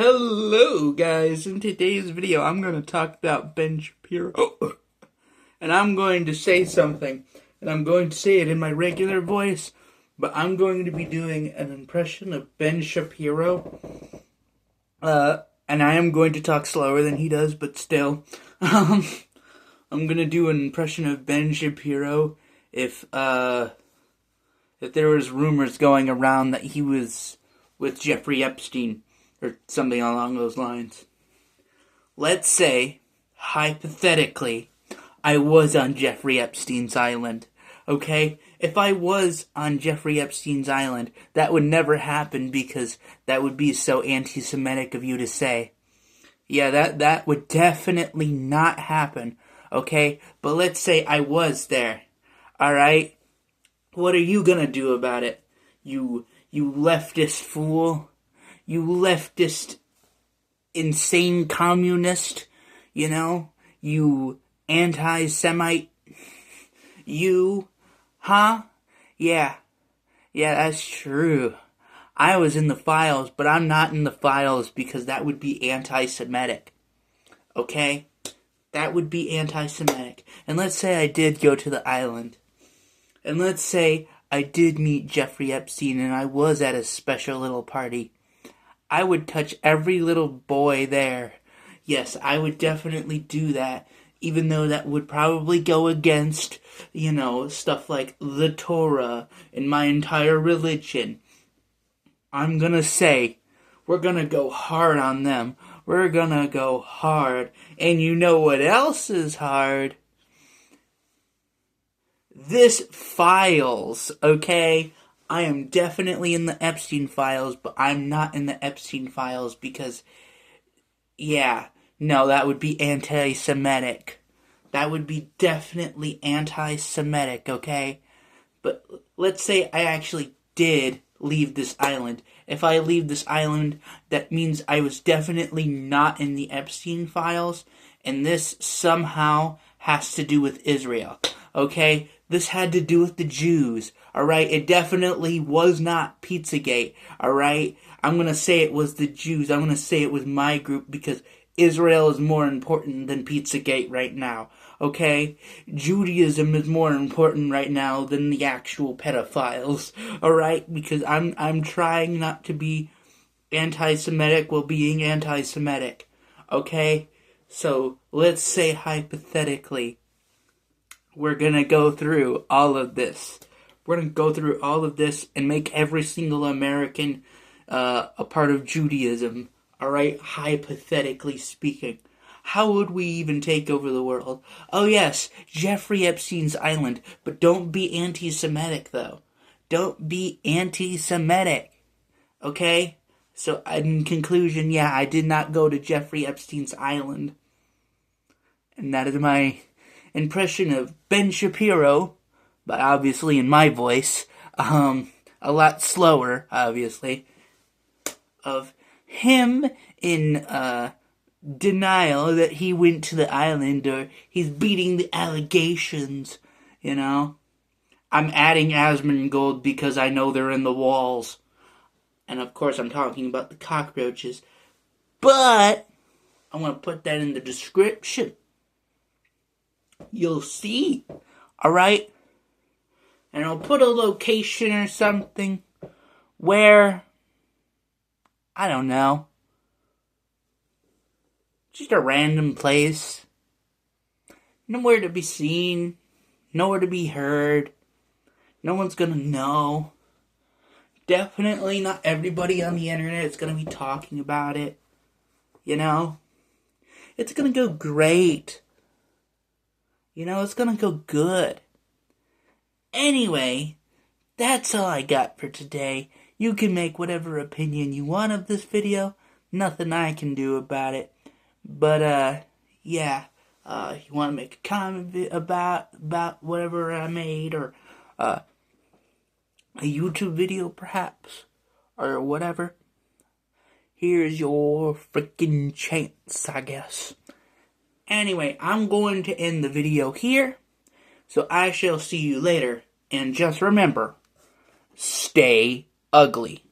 Hello guys, in today's video I'm going to talk about Ben Shapiro. And I'm going to say something, and I'm going to say it in my regular voice, but I'm going to be doing an impression of Ben Shapiro. And I am going to talk slower than he does, but still. I'm going to do an impression of Ben Shapiro if there was rumors going around that he was with Jeffrey Epstein or something along those lines. Let's say, hypothetically, I was on Jeffrey Epstein's island, okay? If I was on Jeffrey Epstein's island, that would never happen because that would be so anti-Semitic of you to say. Yeah, that would definitely not happen, okay? But let's say I was there, alright? What are you gonna do about it, you leftist fool? You leftist, insane communist, you anti-Semite, huh? Yeah, that's true. I was in the files, but I'm not in the files because that would be anti-Semitic, okay? That would be anti-Semitic. And let's say I did go to the island, and let's say I did meet Jeffrey Epstein and I was at a special little party. I would touch every little boy there. Yes, I would definitely do that, even though that would probably go against, stuff like the Torah and my entire religion. I'm gonna say, we're gonna go hard on them. We're gonna go hard. And you know what else is hard? This files, okay? I am definitely in the Epstein files, but I'm not in the Epstein files because, that would be anti-Semitic. That would be definitely anti-Semitic, okay? But let's say I actually did leave this island. If I leave this island, that means I was definitely not in the Epstein files, and this somehow has to do with Israel, okay? This had to do with the Jews, alright? It definitely was not Pizzagate, alright? I'm gonna say it was the Jews. I'm gonna say it was my group because Israel is more important than Pizzagate right now, okay? Judaism is more important right now than the actual pedophiles, alright? Because I'm trying not to be anti-Semitic while being anti-Semitic, okay? So, let's say hypothetically, we're gonna go through all of this. We're gonna go through all of this and make every single American a part of Judaism. Alright? Hypothetically speaking. How would we even take over the world? Oh yes, Jeffrey Epstein's island. But don't be anti-Semitic though. Don't be anti-Semitic. Okay? So in conclusion, I did not go to Jeffrey Epstein's island. And that is my impression of Ben Shapiro, but obviously in my voice, a lot slower, obviously, of him in denial that he went to the island, or he's beating the allegations, I'm adding Asmongold because I know they're in the walls. And of course I'm talking about the cockroaches, but I'm going to put that in the description. You'll see, alright? And I'll put a location or something where, I don't know, just a random place. Nowhere to be seen, nowhere to be heard. No one's gonna know. Definitely not everybody on the internet is gonna be talking about it. It's gonna go great. It's gonna go good. Anyway, that's all I got for today. You can make whatever opinion you want of this video. Nothing I can do about it. But, you want to make a comment about whatever I made, or a YouTube video perhaps, or whatever, here's your freaking chance, I guess. Anyway, I'm going to end the video here, so I shall see you later, and just remember, stay ugly.